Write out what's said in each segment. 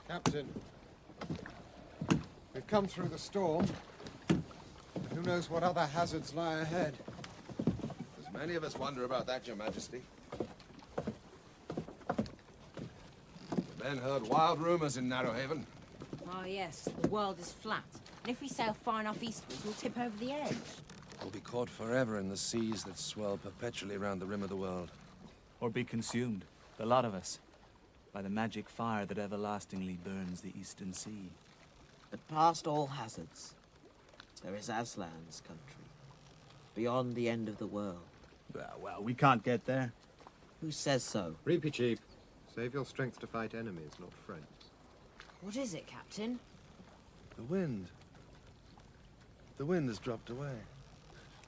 Captain, we've come through the storm. Who knows what other hazards lie ahead? There's many of us wonder about that, Your Majesty. The men heard wild rumors in Narrowhaven. Oh yes, the world is flat. And if we sail far enough eastwards, we'll tip over the edge. We'll be caught forever in the seas that swell perpetually around the rim of the world. Or be consumed, the lot of us, by the magic fire that everlastingly burns the eastern sea. But past all hazards, there is Aslan's country, beyond the end of the world. Well, we can't get there. Who says so? Reapy cheap. Save your strength to fight enemies, not friends. What is it, Captain? The wind. The wind has dropped away.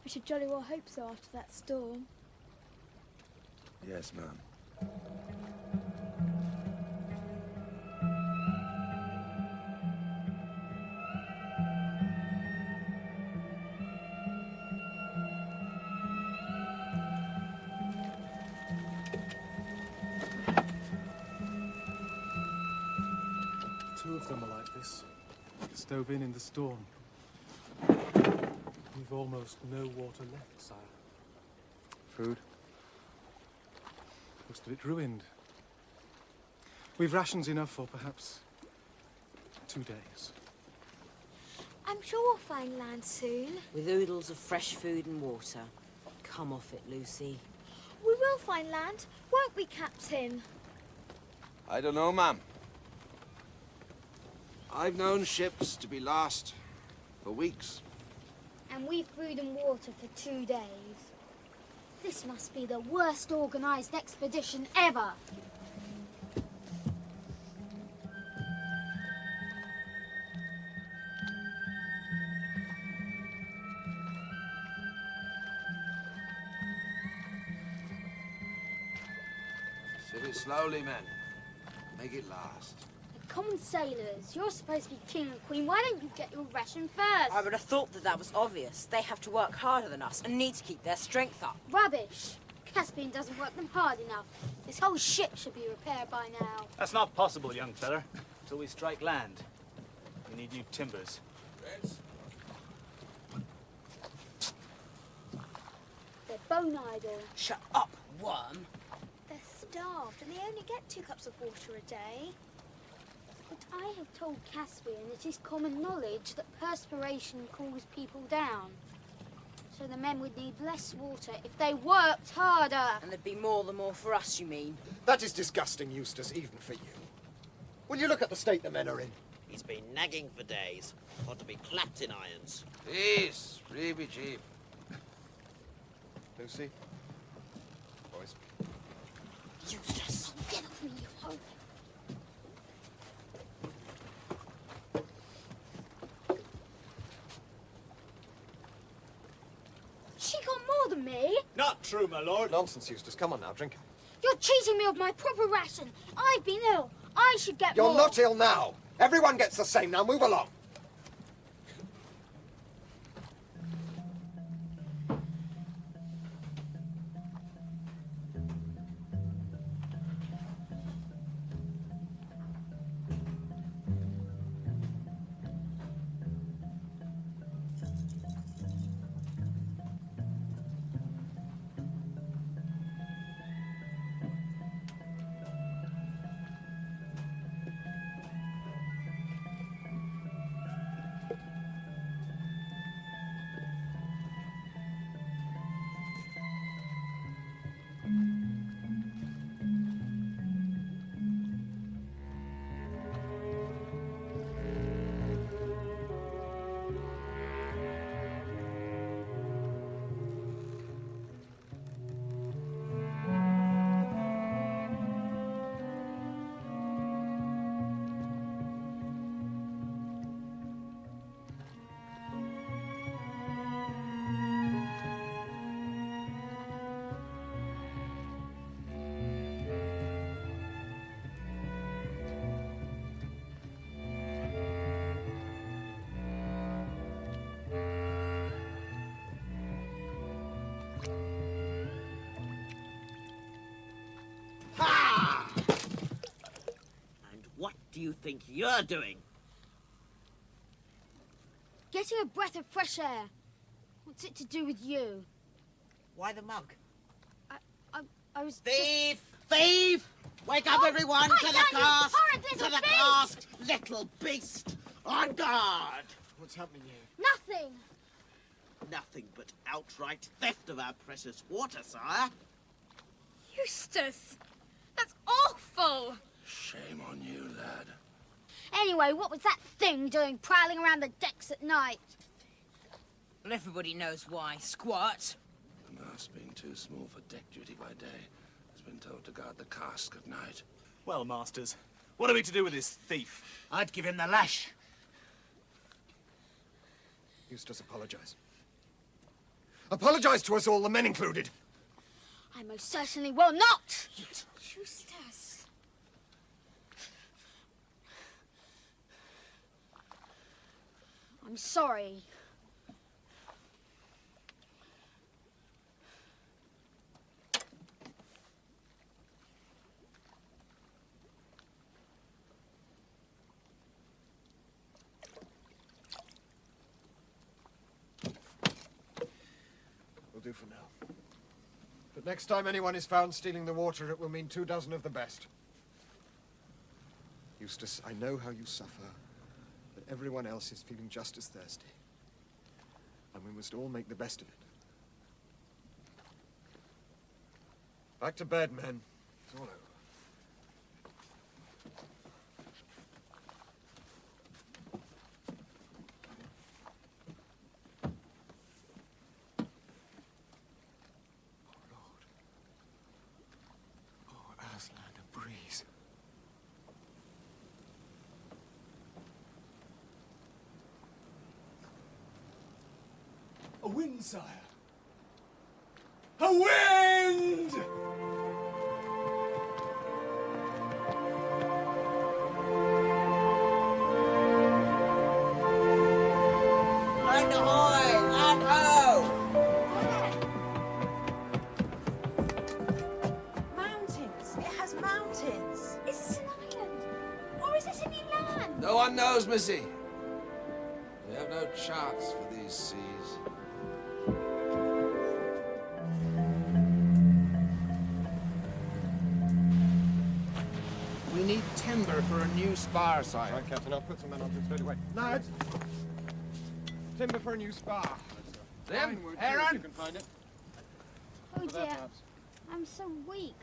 We should jolly well hope so after that storm. Yes, ma'am. Two of them are like this. Stove in the storm. We've almost no water left, sire. Food. Most of it ruined. We've rations enough for perhaps 2 days. I'm sure we'll find land soon. With oodles of fresh food and water. Come off it, Lucy. We will find land, won't we, Captain? I don't know, ma'am. I've known ships to be lost for weeks. And we've food and water for 2 days. This must be the worst organised expedition ever. Sip it slowly, men. Make it last. Common sailors, you're supposed to be king and queen. Why don't you get your ration first? I would have thought that was obvious. They have to work harder than us and need to keep their strength up. Rubbish. Caspian doesn't work them hard enough. This whole ship should be repaired by now. That's not possible, young feller. Till we strike land. We need new timbers. They're bone idle. Shut up, worm. They're starved and they only get 2 cups of water a day. But I have told Caspian it is common knowledge that perspiration cools people down. So the men would need less water if they worked harder. And there'd be more the more for us, you mean? That is disgusting, Eustace, even for you. Will you look at the state the men are in? He's been nagging for days. Ought to be clapped in irons. Peace, Reapy cheap. Lucy? Boys? Eustace, get off me, you hoe. She got more than me. Not true, my lord. Nonsense, Eustace. Come on now, drink. You're cheating me of my proper ration. I've been ill. I should get You're more. not ill now. Everyone gets the same. Now move along. you think you're doing? Getting a breath of fresh air. What's it to do with you? Why the mug? I was Thief! Thief! Wake up, everyone! hi, To the Dad, you cask! horrid To little the beast! cask! Little beast! On guard! What's happening here? nothing. Nothing but outright theft of our precious water, sire. Eustace, that's awful. Shame on you, lad. Anyway, what was that thing doing prowling around the decks at night? Well, everybody knows why. Squat. The mast being too small for deck duty by day has been told to guard the cask at night. Well, masters, what are we to do with this thief? I'd give him the lash. Eustace, apologize. Apologize to us all, the men included. I most certainly will not. Eustace. I'm sorry. Will do for now. But next time anyone is found stealing the water, it will mean 24 of the best. Eustace, I know how you suffer, but everyone else is feeling just as thirsty. And we must all make the best of it. Back to bed, men. It's all over. Aslan, a breeze. A wind, sire. A wind! And ahoy! And ho! Mountains. It has mountains. Is this an island? Or is this a new land? No one knows, Missy. We have no charts for these seas. We need timber for a new spar, sire. Right, Captain, I'll put some men onto it straight away. Lads! Timber for a new spar. Them, Fine wood, too, if Heron! you can find it. Oh For that, dear, perhaps. I'm so weak.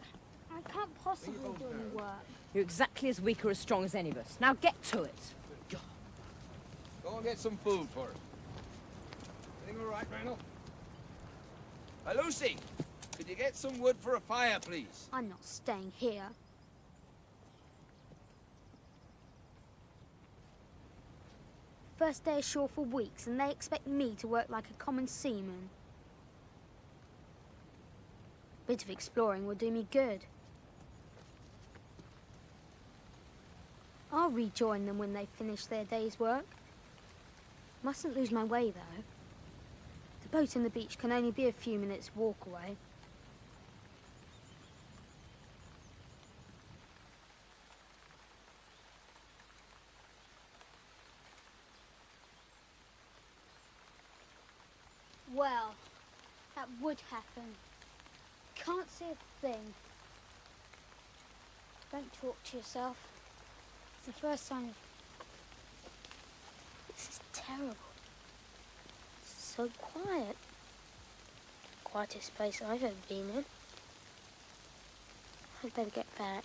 I can't possibly do any work. You're exactly as weak or as strong as any of us. Now get to it. Go and get some food for us. Everything all right, Randall? Lucy, could you get some wood for a fire, please? I'm not staying here. First day ashore for weeks, and they expect me to work like a common seaman. Bit of exploring will do me good. I'll rejoin them when they finish their day's work. Mustn't lose my way, though. The boat and the beach can only be a few minutes' walk away. Well, that would happen. Can't see a thing. Don't talk to yourself. It's the first sign of... This is terrible. So quiet. Quietest place I've ever been in. I'd better get back.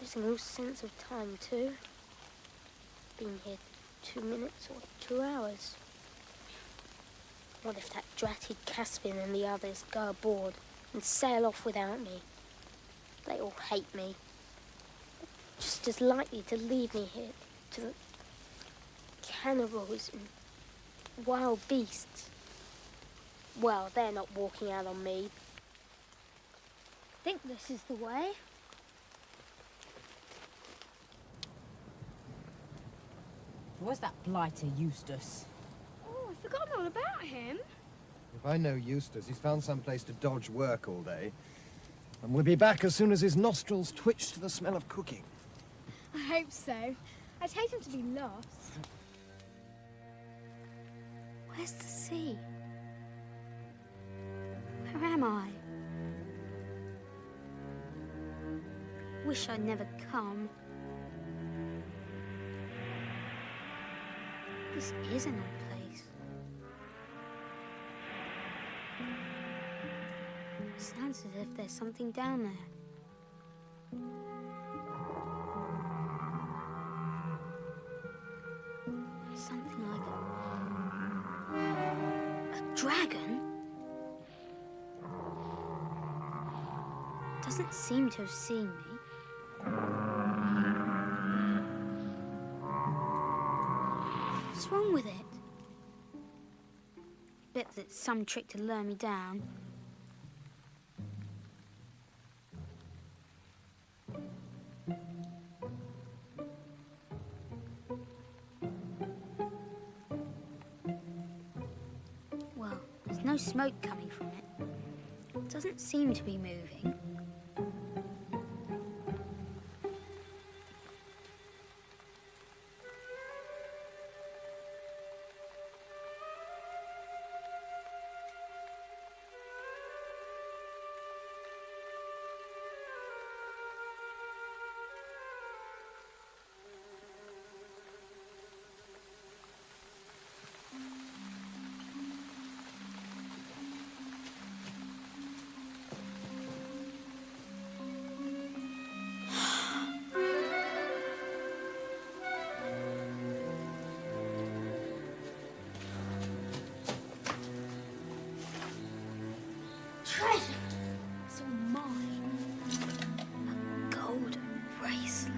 Losing all sense of time too. Been here 2 minutes or 2 hours. What if that dratted Caspian and the others go aboard and sail off without me? They all hate me. Just as likely to leave me here to the cannibals and wild beasts. Well, they're not walking out on me. Think this is the way? Where's that blighter, Eustace? Oh, I've forgotten all about him. If I know Eustace, he's found some place to dodge work all day. And we'll be back as soon as his nostrils twitch to the smell of cooking. I hope so. I'd hate him to be lost. Where's the sea? Where am I? Wish I'd never come. This is an odd place. Sounds as if there's something down there. Something like a dragon? Doesn't seem to have seen me. What's wrong with it? Bet that it's some trick to lure me down. Well, there's no smoke coming from it. It doesn't seem to be moving. Treasure! It's all mine. A golden bracelet.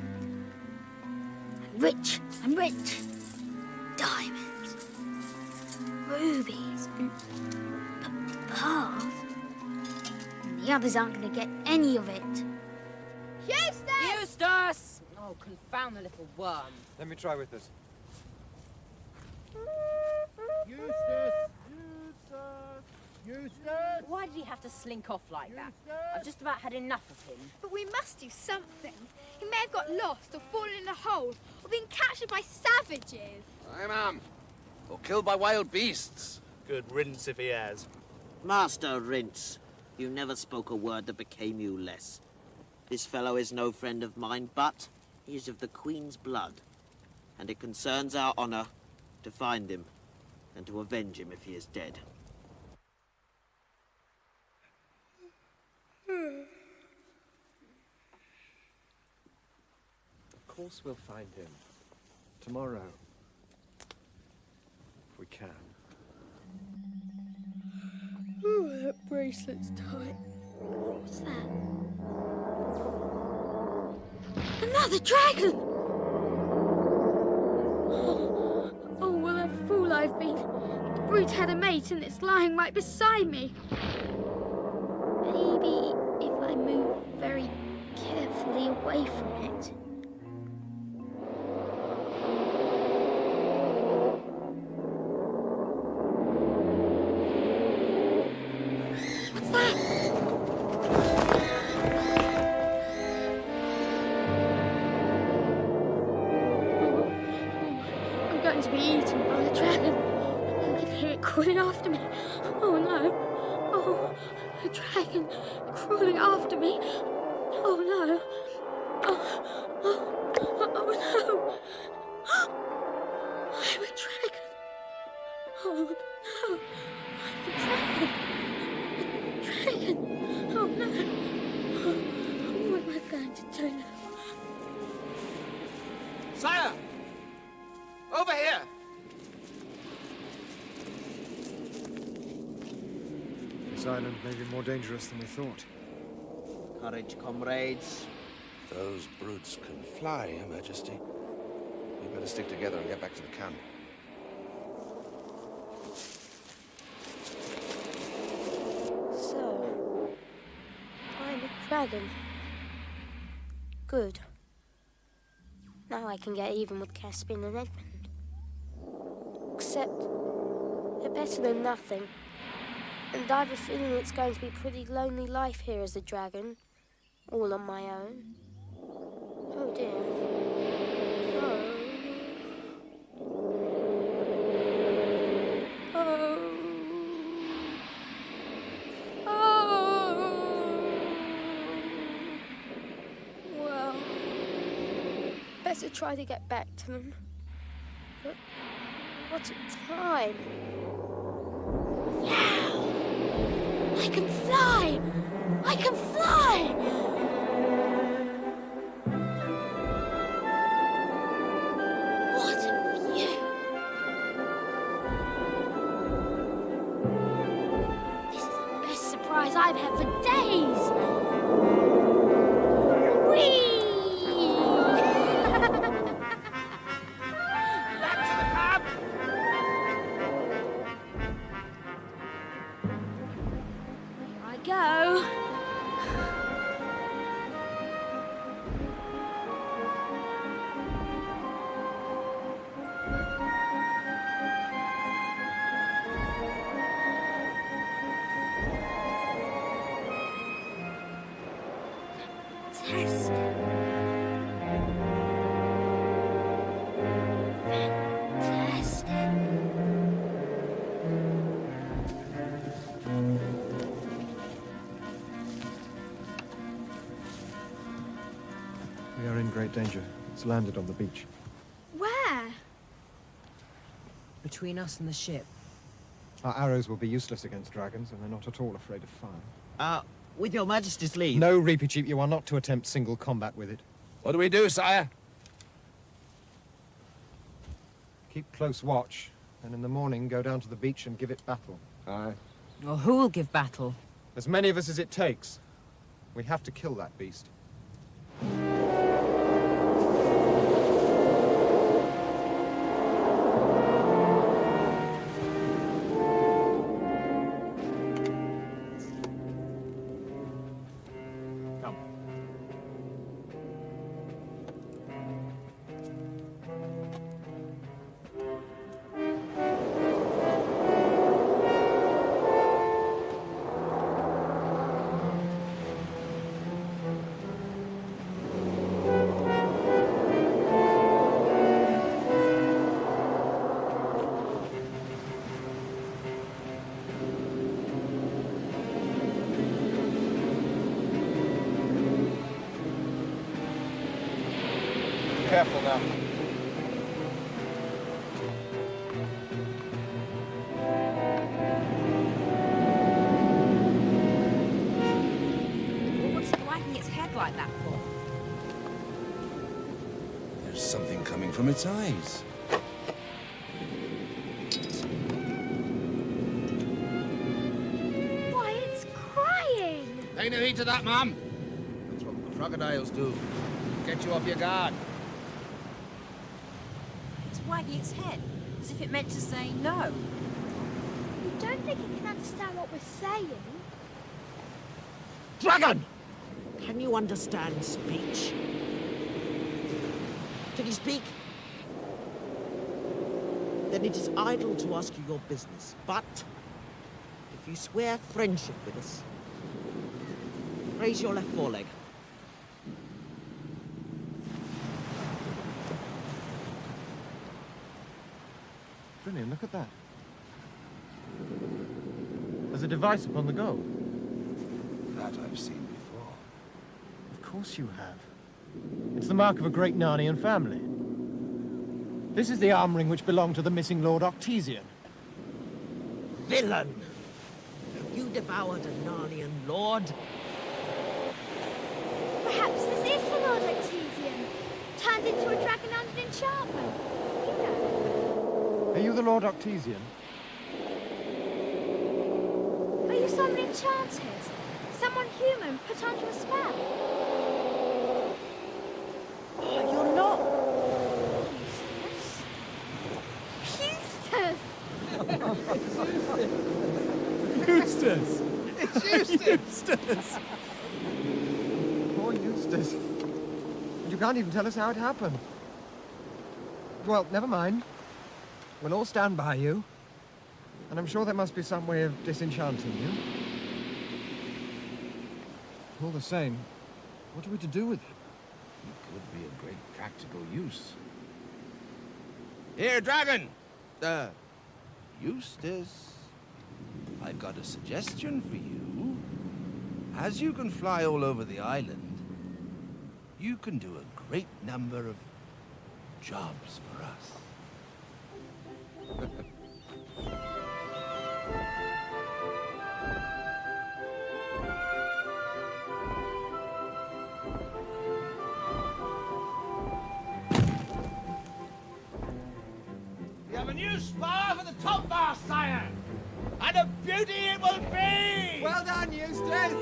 I'm rich. Diamonds. Rubies. And pearls. And the others aren't going to get any of it. Eustace! Oh, confound the little worm. Let me try with this. Eustace! Why did he have to slink off like that? I've just about had enough of him. But we must do something. He may have got lost or fallen in a hole or been captured by savages. Aye, ma'am. Or killed by wild beasts. Good riddance if he has. Master Rince, you never spoke a word that became you less. This fellow is no friend of mine, but he is of the Queen's blood. And it concerns our honor to find him and to avenge him if he is dead. Of course we'll find him. Tomorrow. If we can. Ooh, that bracelet's tight. What's that? Another dragon! Oh, what a fool I've been. The brute had a mate and it's lying right beside me. Maybe if I move very carefully away from it. What's that? I'm going to be eaten by the dragon. I can hear it crawling after me. Oh no. Oh, a dragon crawling after me. Oh no. Oh no. I'm a dragon. Oh no. I'm a dragon. Oh no. What am I going to do now? Sire! Over here! This island may be more dangerous than we thought. Courage, comrades. Those brutes can fly, Your Majesty. We better stick together and get back to the camp. So, I'm a dragon. Good. Now I can get even with Caspian and Edmund. Except, they're better than nothing. And I've a feeling it's going to be a pretty lonely life here as a dragon, all on my own. Oh dear. better try to get back to them. But what a time. Yeah! I can fly! I can fly! I've had for days. Whee! Back to the pub! Here I go. We are in great danger. It's landed on the beach. Where? Between us and the ship. Our arrows will be useless against dragons, and they're not at all afraid of fire. With your Majesty's leave. No, Reepicheep, you are not to attempt single combat with it. What do we do, sire? Keep close watch, and in the morning go down to the beach and give it battle. Aye. Well, who will give battle? As many of us as it takes. We have to kill that beast. Careful now. Well, what's it wagging its head like that for? There's something coming from its eyes. Why, it's crying! Pay no heed to that, Mum. That's what crocodiles do. Get you off your guard. It's wagging its head, as if it meant to say no. You don't think it can understand what we're saying? Dragon! Can you understand speech? Can you speak? Then it is idle to ask you your business. But if you swear friendship with us, raise your left foreleg. Brilliant, look at that. There's a device upon the goal. That I've seen before. Of course you have. It's the mark of a great Narnian family. This is the arm ring which belonged to the missing Lord Octesian. Villain! Have you devoured a Narnian lord? Perhaps this is the Lord Octesian, turned into a dragon under enchantment. You know. Are you the Lord Octesian? Are you someone enchanted? Someone human put under a spell? Oh, you're not. Eustace! Eustace! It's Eustace! Eustace! Poor Eustace. You can't even tell us how it happened. Well, never mind. We'll all stand by you. And I'm sure there must be some way of disenchanting you. All the same, what are we to do with it? It could be of great practical use. Here, dragon! Eustace, I've got a suggestion for you. As you can fly all over the island, you can do a great number of jobs for us. We have a new spar for the topmast, sire! And a beauty it will be! Well done, Eustace!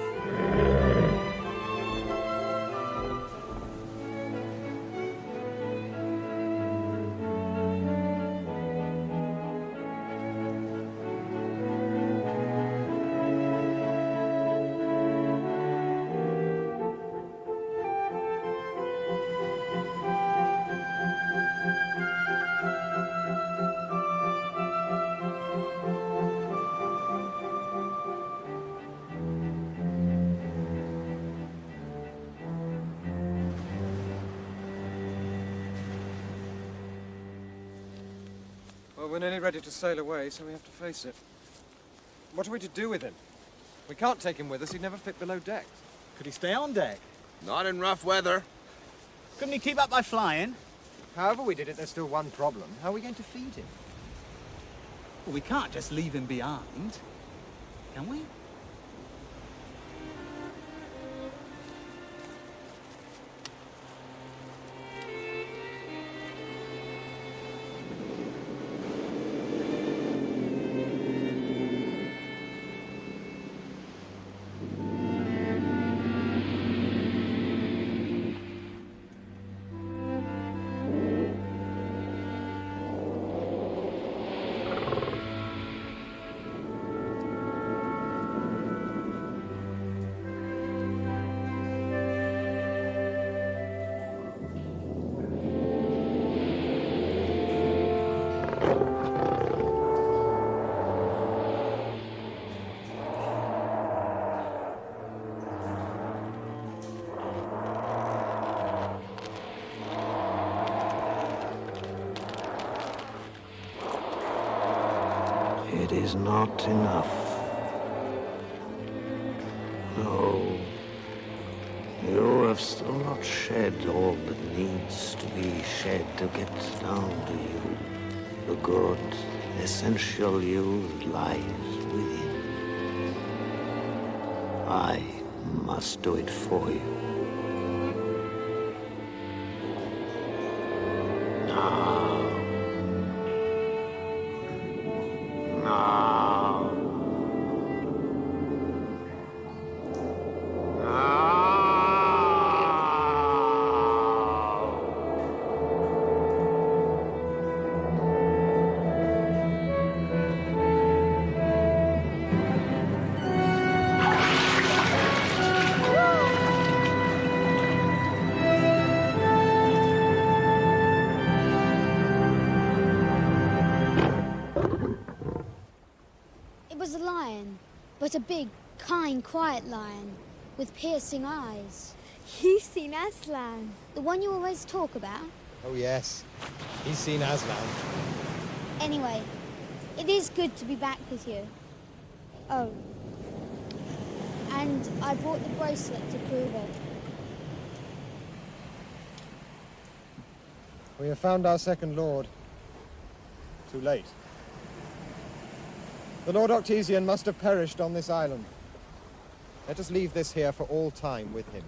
Well, we're nearly ready to sail away, so we have to face it. What are we to do with him? We can't take him with us. He'd never fit below deck. Could he stay on deck? Not in rough weather. Couldn't he keep up by flying? However we did it, there's still one problem. How are we going to feed him? Well, we can't just leave him behind, can we? It is not enough. No. You have still not shed all that needs to be shed to get down to you. The good, essential you that lies within. I must do it for you. Now. Now. It was a lion, but a big, kind, quiet lion with piercing eyes. You've seen Aslan. The one you always talk about? Oh, yes. He's seen Aslan. Anyway, it is good to be back with you. Oh. And I brought the bracelet to prove it. We have found our second lord. Too late. The Lord Octesian must have perished on this island. Let us leave this here for all time with him.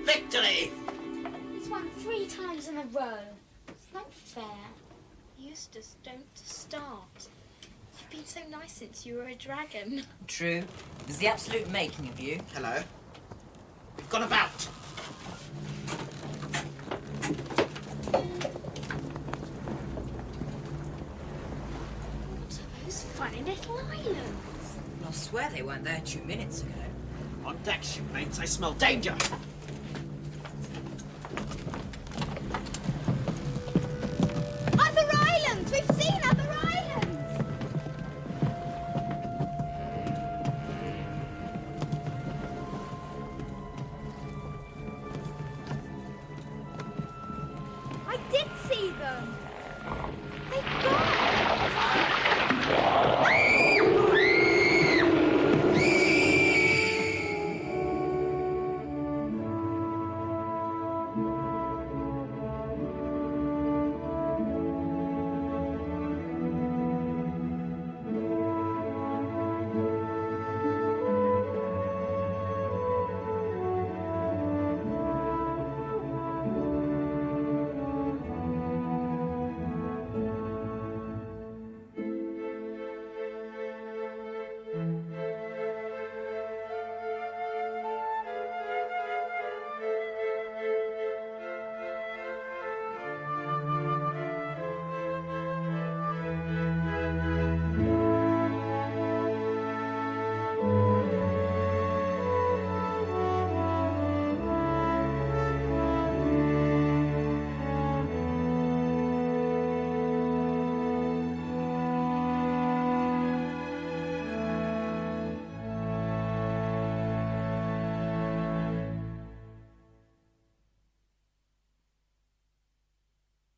Victory! He's won 3 times in a row. It's not fair. Eustace, don't start. You've been so nice since you were a dragon. True. There's the absolute making of you. Hello. We've gone about. What are those funny little islands? I swear they weren't there 2 minutes ago. On deck, shipmates, I smell danger. Other islands! We've seen other islands! I did see them.